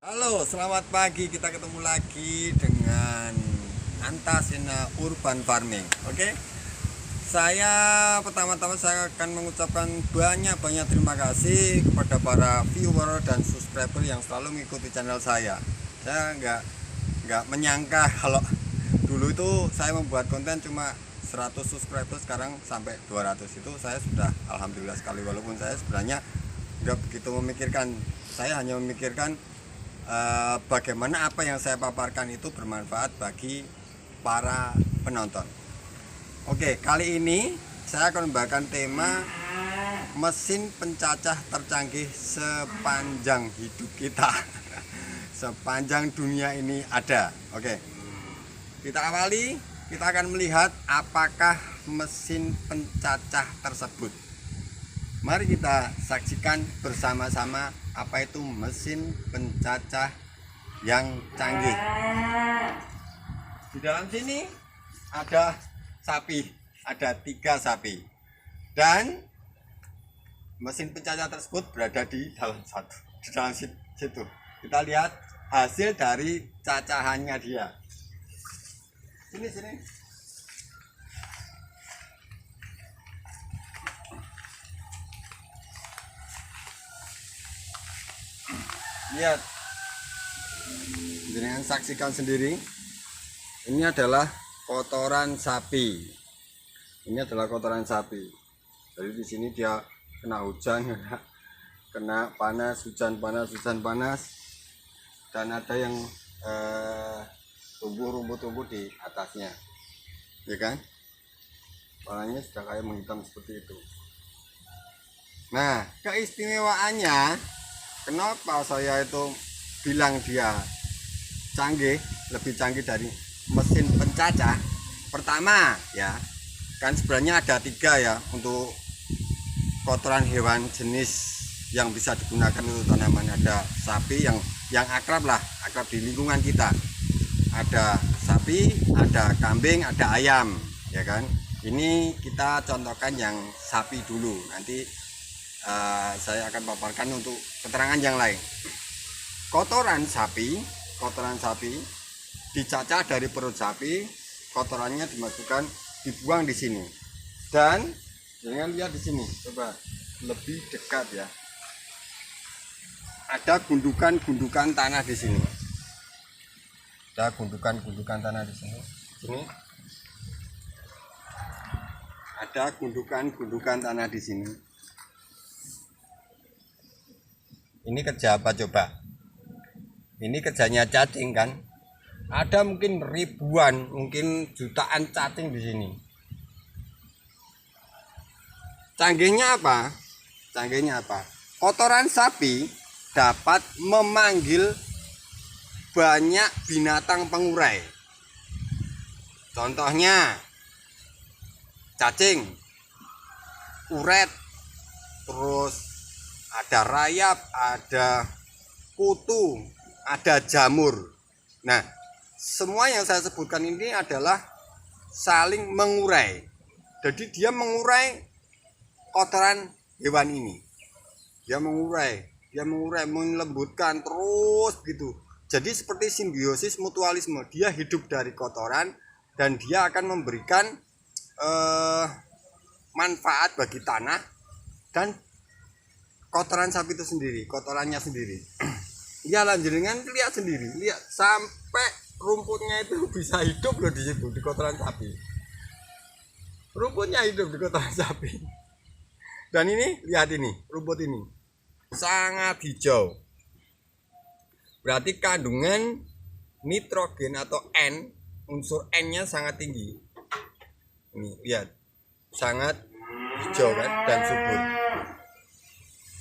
Halo, selamat pagi. Kita ketemu lagi dengan Antasena Urban Farming. Oke. Saya pertama-tama saya akan mengucapkan banyak terima kasih kepada para viewer dan subscriber yang selalu mengikuti channel saya. Saya nggak menyangka kalau dulu itu saya membuat konten cuma 100 subscriber, sekarang sampai 200. Itu saya sudah alhamdulillah sekali, walaupun saya sebenarnya nggak begitu memikirkan. Saya hanya memikirkan bagaimana apa yang saya paparkan itu bermanfaat bagi para penonton. Oke, kali ini saya akan membawakan tema mesin pencacah tercanggih sepanjang hidup kita. Sepanjang dunia ini ada. Oke, kita awali. Kita akan melihat apakah mesin pencacah tersebut. Mari kita saksikan bersama-sama apa itu mesin pencacah yang canggih. Di dalam sini ada sapi, ada 3 sapi, dan mesin pencacah tersebut berada di dalam situ. Kita lihat hasil dari cacahannya dia. Sini. Lihat, dengan saksikan sendiri. Ini adalah kotoran sapi. Jadi di sini dia kena hujan, kena panas, hujan panas, dan ada yang tumbuh di atasnya, ya kan? Warnanya sudah kayak menghitam seperti itu. Nah, keistimewaannya, kenapa saya itu bilang dia canggih, lebih canggih dari mesin pencacah? Pertama ya, kan sebenarnya ada 3 ya untuk kotoran hewan jenis yang bisa digunakan untuk tanaman. Ada sapi yang akrab di lingkungan kita. Ada sapi, ada kambing, ada ayam, ya kan? Ini kita contohkan yang sapi dulu. Nanti saya akan paparkan untuk keterangan yang lain. Kotoran sapi dicacah dari perut sapi, kotorannya dibuang di sini. Dan jangan lihat di sini, coba lebih dekat ya. Ada gundukan tanah di sini. Ada gundukan tanah di sini. Ada gundukan tanah di sini. Ini kerja apa coba? Ini kerjanya cacing kan? Ada mungkin ribuan, mungkin jutaan cacing di sini. Canggihnya apa? Kotoran sapi dapat memanggil banyak binatang pengurai. Contohnya cacing, uret, terus ada rayap, ada kutu, ada jamur. Nah, semua yang saya sebutkan ini adalah saling mengurai. Jadi dia mengurai kotoran hewan ini. Dia mengurai, melembutkan terus gitu. Jadi seperti simbiosis mutualisme. Dia hidup dari kotoran dan dia akan memberikan manfaat bagi tanah dan kotoran sapi itu sendiri, kotorannya sendiri. Ya, lanjutkan lihat sendiri, lihat sampai rumputnya itu bisa hidup loh di situ, di kotoran sapi. Rumputnya hidup di kotoran sapi. Dan ini, lihat ini, rumput ini sangat hijau. Berarti kandungan nitrogen atau N, unsur N-nya sangat tinggi. Ini lihat, sangat hijau kan dan subur.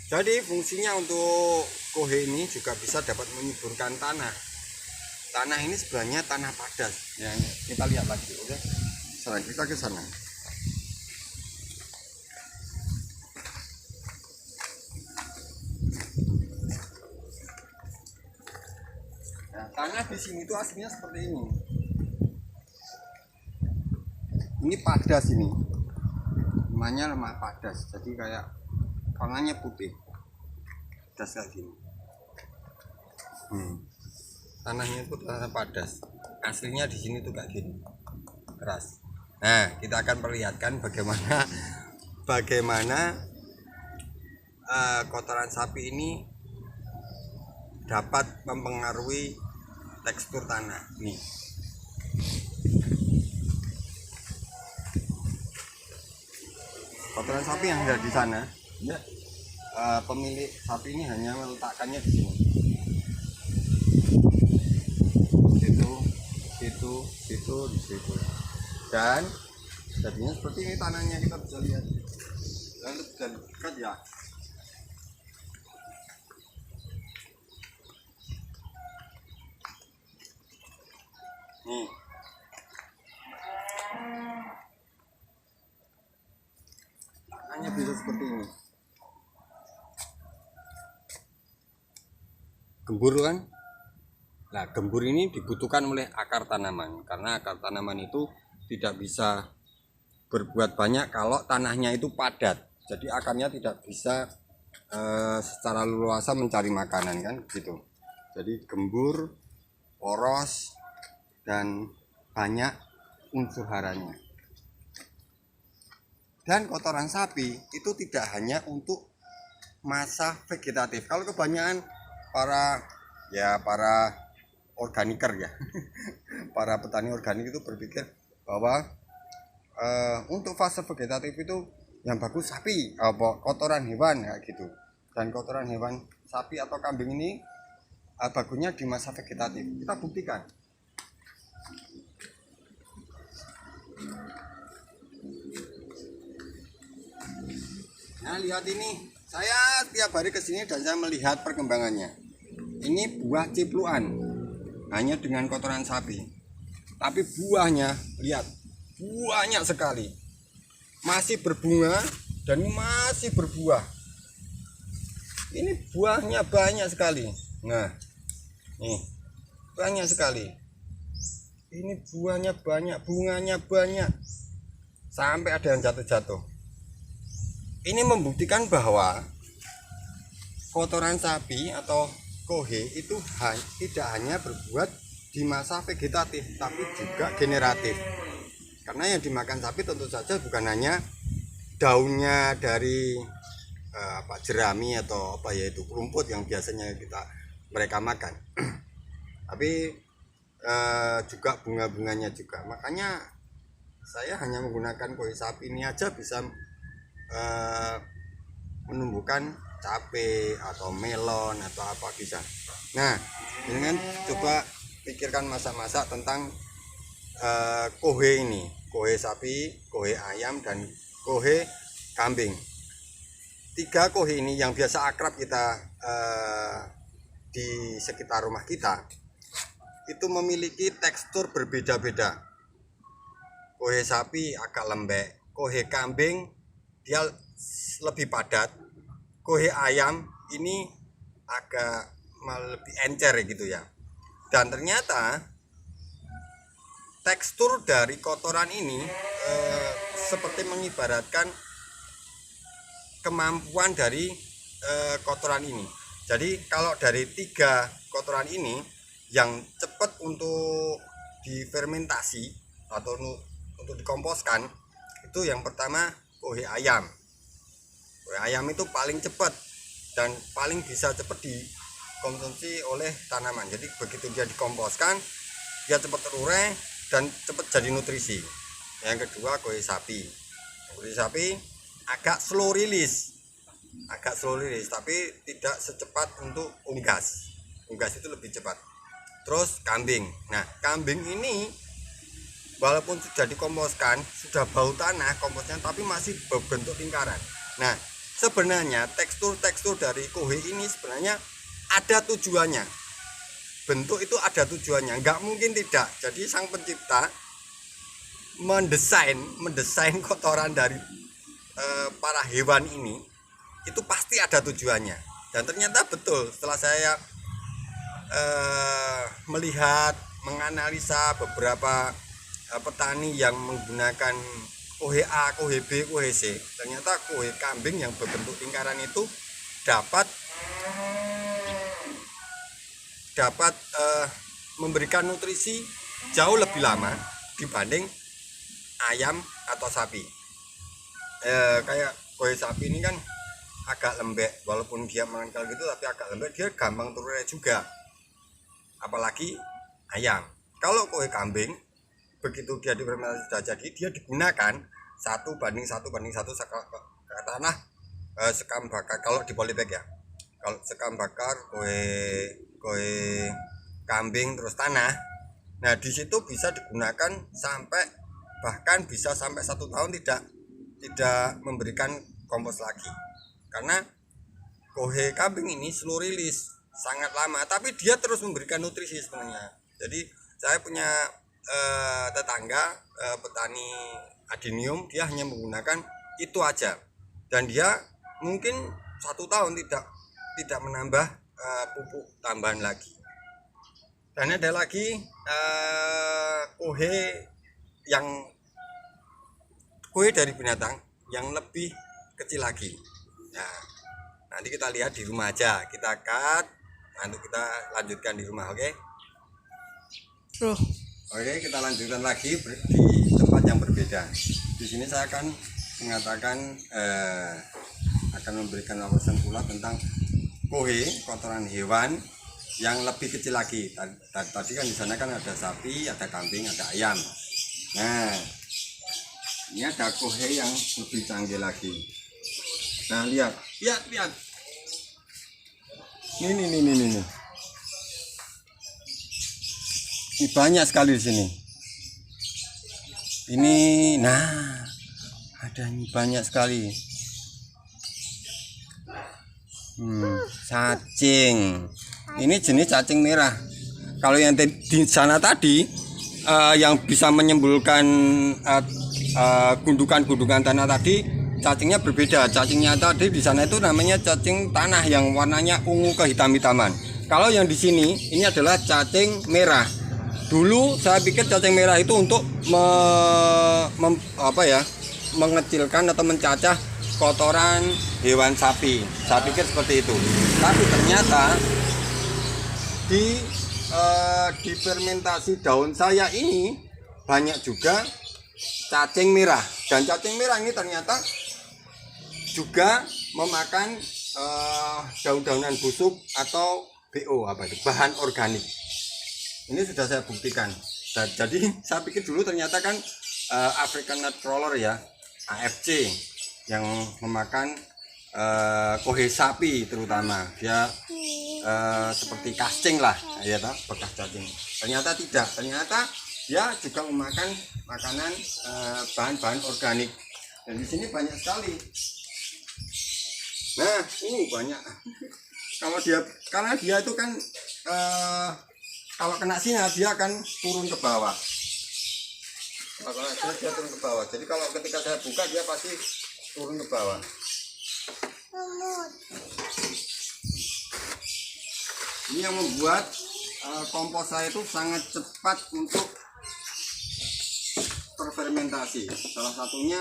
Jadi fungsinya untuk kohe ini juga bisa dapat menyuburkan tanah. Tanah ini sebenarnya tanah padas. Ya, kita lihat lagi, oke? Sekarang kita ke sana. Nah, tanah di sini itu aslinya seperti ini. Ini padas ini. Namanya lemah padas. Jadi kayak warnanya putih, das kayak gini. Tanahnya itu tanah padas. Aslinya di sini tuh kayak gini, keras. Nah, kita akan perlihatkan bagaimana kotoran sapi ini dapat mempengaruhi tekstur tanah. Nih, kotoran sapi yang ada di sana, ya, pemilik sapi ini hanya meletakkannya di sini. Situ, di situ. Dan jadinya seperti ini tanahnya, kita bisa lihat. Lalu dan dekat ya. Nih. Tanahnya bisa seperti ini. Gembur kan? Nah, gembur ini dibutuhkan oleh akar tanaman, karena akar tanaman itu tidak bisa berbuat banyak kalau tanahnya itu padat. Jadi akarnya tidak bisa secara leluasa mencari makanan kan gitu. Jadi gembur, poros, dan banyak unsur haranya. Dan kotoran sapi itu tidak hanya untuk masa vegetatif. Kalau kebanyakan para organiker ya para petani organik itu berpikir bahwa untuk fase vegetatif itu yang bagus sapi, kotoran hewan kayak gitu. Dan kotoran hewan sapi atau kambing ini bagusnya di masa vegetatif. Kita buktikan. Nah, lihat ini, saya tiap hari kesini dan saya melihat perkembangannya. Ini buah cipluan, hanya dengan kotoran sapi, tapi buahnya lihat, banyak sekali, masih berbunga dan masih berbuah. Ini buahnya banyak sekali. Nah, nih banyak sekali. Ini buahnya banyak, bunganya banyak, sampai ada yang jatuh-jatuh. Ini membuktikan bahwa kotoran sapi atau kohe itu tidak hanya berbuat di masa vegetatif, tapi juga generatif. Karena yang dimakan sapi tentu saja bukan hanya daunnya dari jerami atau yaitu rumput yang biasanya mereka makan, tapi juga bunga-bunganya juga. Makanya saya hanya menggunakan kohe sapi ini aja bisa menumbuhkan cabai atau melon atau apa bisa. Nah, dengan coba pikirkan masak-masak tentang kohe ini, kohe sapi, kohe ayam, dan kohe kambing. 3 kohe ini yang biasa akrab kita di sekitar rumah kita itu memiliki tekstur berbeda-beda. Kohe sapi agak lembek, kohe kambing dia lebih padat, kohe ayam ini agak lebih encer gitu ya. Dan ternyata tekstur dari kotoran ini seperti mengibaratkan kemampuan dari kotoran ini. Jadi kalau dari 3 kotoran ini yang cepat untuk difermentasi atau untuk dikomposkan, itu yang pertama kohe ayam. Ayam itu paling cepat dan paling bisa cepat dikonsumsi oleh tanaman. Jadi begitu dia dikomposkan, dia cepat terurai dan cepat jadi nutrisi. Yang kedua kohe sapi. Kohe sapi agak slow release, tapi tidak secepat untuk unggas. Unggas itu lebih cepat. Terus kambing. Nah, kambing ini walaupun sudah dikomposkan, sudah bau tanah komposnya, tapi masih berbentuk lingkaran. Nah, sebenarnya tekstur dari kohe ini sebenarnya ada tujuannya. Bentuk itu ada tujuannya, nggak mungkin tidak. Jadi sang pencipta mendesain kotoran dari para hewan ini itu pasti ada tujuannya. Dan ternyata betul, setelah saya melihat, menganalisa beberapa petani yang menggunakan kohe A, kohe B, kohe C, ternyata kohe kambing yang berbentuk lingkaran itu dapat dapat memberikan nutrisi jauh lebih lama dibanding ayam atau sapi. Kayak kue sapi ini kan agak lembek, walaupun dia mengengkel gitu tapi agak lembek, dia gampang turunnya juga. Apalagi ayam. Kalau kue kambing begitu dia difermentasi sudah jadi, dia digunakan 1:1:1 ke tanah sekam bakar. Kalau di polybag ya, kalau sekam bakar kue kambing terus tanah, nah di situ bisa digunakan sampai bahkan bisa sampai 1 tahun tidak memberikan kompos lagi, karena kue kambing ini slow release sangat lama, tapi dia terus memberikan nutrisi sebenarnya. Jadi saya punya tetangga petani adenium, dia hanya menggunakan itu aja, dan dia mungkin 1 tahun tidak menambah pupuk tambahan lagi. Dan ada lagi kue dari binatang yang lebih kecil lagi. Nah, nanti kita lihat di rumah aja, kita cut, nanti kita lanjutkan di rumah, oke? Oke, kita lanjutkan lagi di tempat yang berbeda. Di sini saya akan mengatakan akan memberikan wawasan pula tentang kue kotoran hewan yang lebih kecil lagi. Tadi kan di sana kan ada sapi, ada kambing, ada ayam. Nah, ini ada kue yang lebih canggih lagi. Nah, lihat. Ini. Ini banyak sekali di sini. Ini, nah, ada ini banyak sekali. Cacing. Ini jenis cacing merah. Kalau yang di sana tadi yang bisa menyembulkan gundukan-gundukan tanah tadi, cacingnya berbeda. Cacingnya tadi di sana itu namanya cacing tanah yang warnanya ungu kehitam-hitaman. Kalau yang di sini ini adalah cacing merah. Dulu saya pikir cacing merah itu untuk mengecilkan atau mencacah kotoran hewan sapi. Saya pikir seperti itu. Tapi ternyata di fermentasi daun saya ini banyak juga cacing merah, dan cacing merah ini ternyata juga memakan daun-daunan busuk atau BO, bahan organik. Ini sudah saya buktikan. Jadi saya pikir dulu ternyata kan African Nut Crawler ya, AFC, yang memakan kohe sapi terutama. Dia seperti casting lah, ya toh, bekas cacing. Ternyata tidak. Ternyata dia juga memakan makanan bahan-bahan organik. Dan di sini banyak sekali. Nah, ini banyak. Karena dia itu kan kalau kena sinar dia akan turun ke bawah. Kalau dia turun ke bawah. Jadi kalau ketika saya buka dia pasti turun ke bawah. Ini yang membuat kompos saya itu sangat cepat untuk terfermentasi. Salah satunya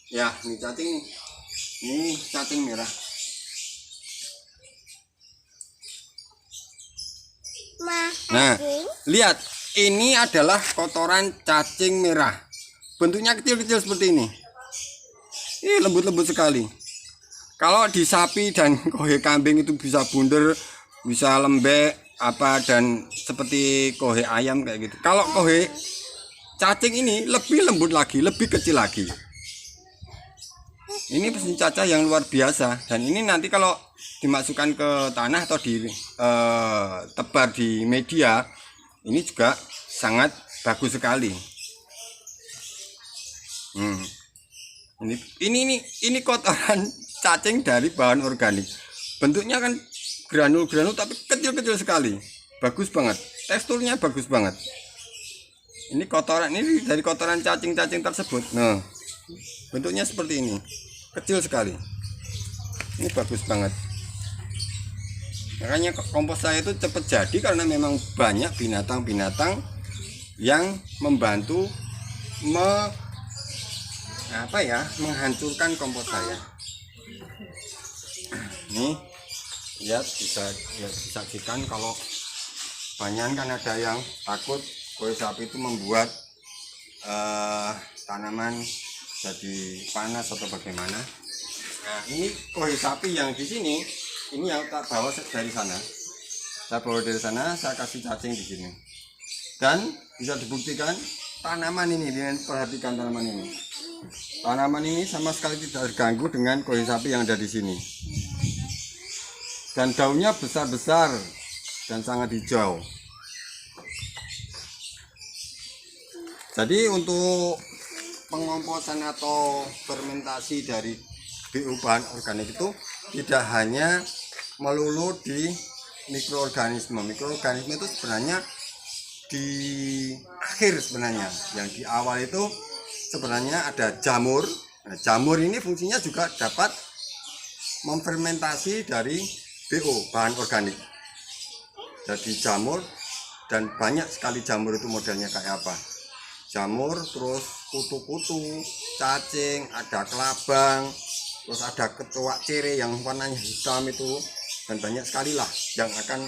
ya ini cacing merah. Nah, lihat, ini adalah kotoran cacing merah. Bentuknya kecil-kecil seperti ini. Ini lembut-lembut sekali. Kalau di sapi dan kohe kambing itu bisa bunder, bisa lembek dan seperti kohe ayam kayak gitu. Kalau kohe cacing ini lebih lembut lagi, lebih kecil lagi. Ini mesin cacah yang luar biasa, dan ini nanti kalau dimasukkan ke tanah atau tebar di media, ini juga sangat bagus sekali. Ini kotoran cacing dari bahan organik. Bentuknya kan granul-granul tapi kecil-kecil sekali. Bagus banget. Teksturnya bagus banget. Ini dari kotoran cacing-cacing tersebut. Nah, bentuknya seperti ini. Kecil sekali. Ini bagus banget. Makanya kompos saya itu cepat jadi karena memang banyak binatang-binatang yang membantu menghancurkan kompos saya. Nih, lihat bisa disaksikan kalau banyak kan ada yang takut koi sapi itu membuat tanaman jadi panas atau bagaimana. Nah, ini koi sapi yang di sini, ini yang tak bawa dari sana. Saya bawa dari sana, saya kasih cacing di sini. Dan bisa dibuktikan tanaman ini, perhatikan tanaman ini. Tanaman ini sama sekali tidak terganggu dengan koi sapi yang ada di sini. Dan daunnya besar-besar dan sangat hijau. Jadi untuk pengomposan atau fermentasi dari BO bahan organik itu tidak hanya melulu di mikroorganisme. Mikroorganisme itu sebenarnya di akhir sebenarnya. Yang di awal itu sebenarnya ada jamur. Nah, jamur ini fungsinya juga dapat memfermentasi dari BO bahan organik. Jadi jamur, dan banyak sekali jamur itu modelnya kayak apa. Jamur, terus kutu-kutu, cacing, ada kelabang, terus ada kecoak cere yang warnanya hitam itu, dan banyak sekali lah yang akan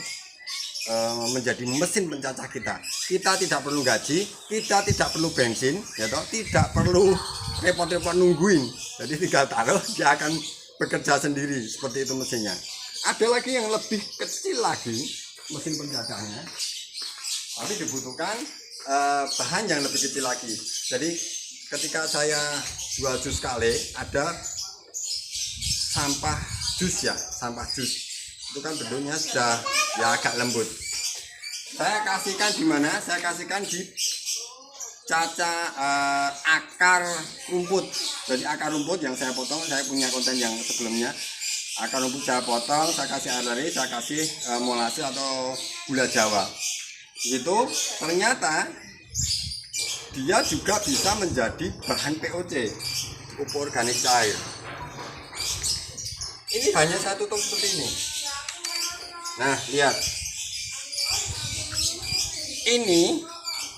menjadi mesin pencacah kita. Kita tidak perlu gaji, kita tidak perlu bensin, ya toh, tidak perlu repot-repot nungguin. Jadi tinggal taruh, dia akan bekerja sendiri, seperti itu mesinnya. Ada lagi yang lebih kecil lagi mesin pencacahnya, tapi dibutuhkan bahan yang lebih kecil lagi. Jadi ketika saya jual jus kale, ada sampah jus ya, sampah jus itu kan bentuknya sudah ya agak lembut. Saya kasihkan di mana? Saya kasihkan di akar rumput. Jadi akar rumput yang saya potong, saya punya konten yang sebelumnya. Akar rumput saya potong, saya kasih air lari, saya kasih molase atau gula jawa. Itu ternyata dia juga bisa menjadi bahan POC, pupuk organik cair. Ini hanya saya tutup seperti ini. Nah, lihat.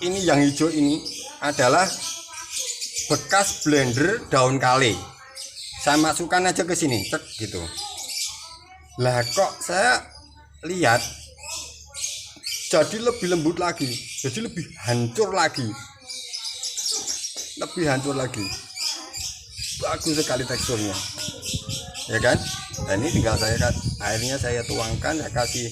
Ini yang hijau ini adalah bekas blender daun kale. Saya masukkan aja ke sini, cek gitu. Lah kok saya lihat jadi lebih lembut lagi, jadi lebih hancur lagi, bagus sekali teksturnya, ya kan? Nah, ini tinggal airnya saya tuangkan, saya kasih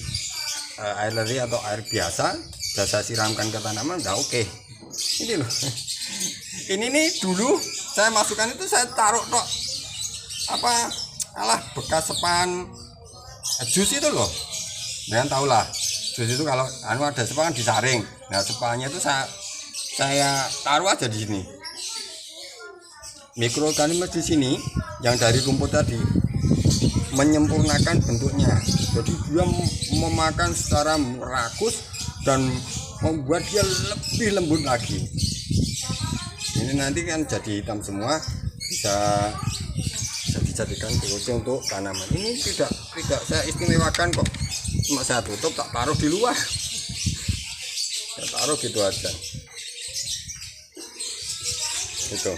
air leri atau air biasa, saya siramkan ke tanaman, udah oke. Ini loh, ini nih dulu saya masukkan itu saya taruh tok bekas sepan jus itu loh, jangan tahu lah. Jus itu kalau ada sepan kan disaring. Nah, sepannya itu saya taruh aja di sini. Mikroorganisme di sini yang dari rumput tadi menyempurnakan bentuknya. Jadi dia memakan secara merakus dan membuat dia lebih lembut lagi. Ini nanti kan jadi hitam semua, bisa dijadikan POC untuk tanaman. Ini tidak saya istimewakan kok. Cuma saya tutup, tak taruh di luar. Saya taruh gitu aja. Gitu.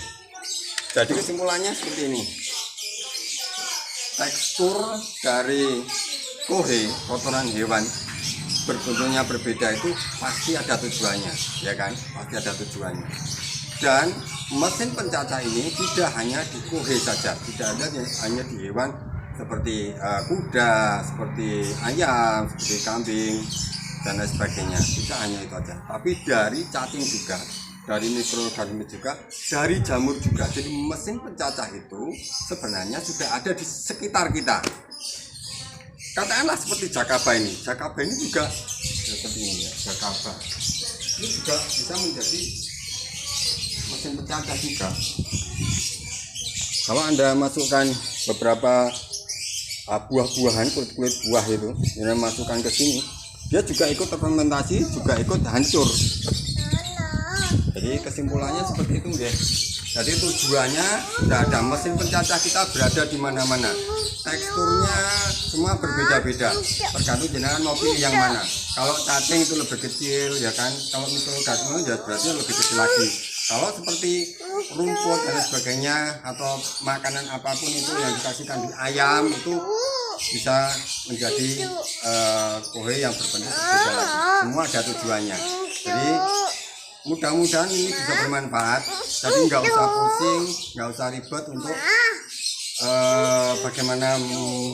Jadi kesimpulannya seperti ini. Tekstur dari kohe, kotoran hewan, berbentuknya berbeda itu pasti ada tujuannya, ya kan? Pasti ada tujuannya. Dan mesin pencacah ini tidak hanya di kohe saja, tidak ada hanya di hewan seperti kuda, seperti ayam, seperti kambing, dan lain sebagainya. Tidak hanya itu aja, tapi dari cacing juga, dari mikroorganisme juga, dari jamur juga. Jadi mesin pencacah itu sebenarnya sudah ada di sekitar kita. Katakanlah seperti jakaba ini juga seperti ini ya, jakaba. Ini juga bisa menjadi mesin pencacah juga. Kalau Anda masukkan beberapa buah-buahan, kulit buah itu, yang masukkan ke sini, dia juga ikut fermentasi, juga ikut hancur. Jadi kesimpulannya seperti itu ya. Jadi tujuannya sudah ada mesin pencacah kita berada di mana-mana. Teksturnya semua berbeda-beda. Tergantung jenengan mau pilih yang mana. Kalau cacing itu lebih kecil ya kan. Kalau mikroorganisme ya berarti lebih kecil lagi. Kalau seperti rumput dan sebagainya atau makanan apapun itu yang dikasihkan di ayam itu bisa menjadi kohe yang berbentuk berbeda lagi. Semua ada tujuannya. Jadi mudah-mudahan ini bisa bermanfaat. Jadi nggak usah pusing, nggak usah ribet untuk bagaimana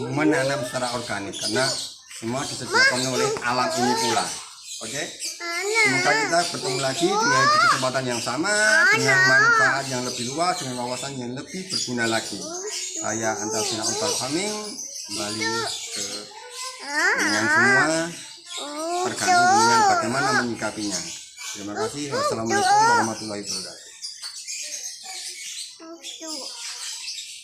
menanam secara organik, karena semua disediakan oleh alam ini pula. Oke, semoga kita bertemu lagi dengan kesempatan yang sama, dengan manfaat yang lebih luas, dengan wawasan yang lebih berguna lagi. Saya Antasina Urban Farming kembali ke dengan semua tergantung dengan bagaimana menyikapinya. Terima kasih. Wassalamualaikum warahmatullahi wabarakatuh.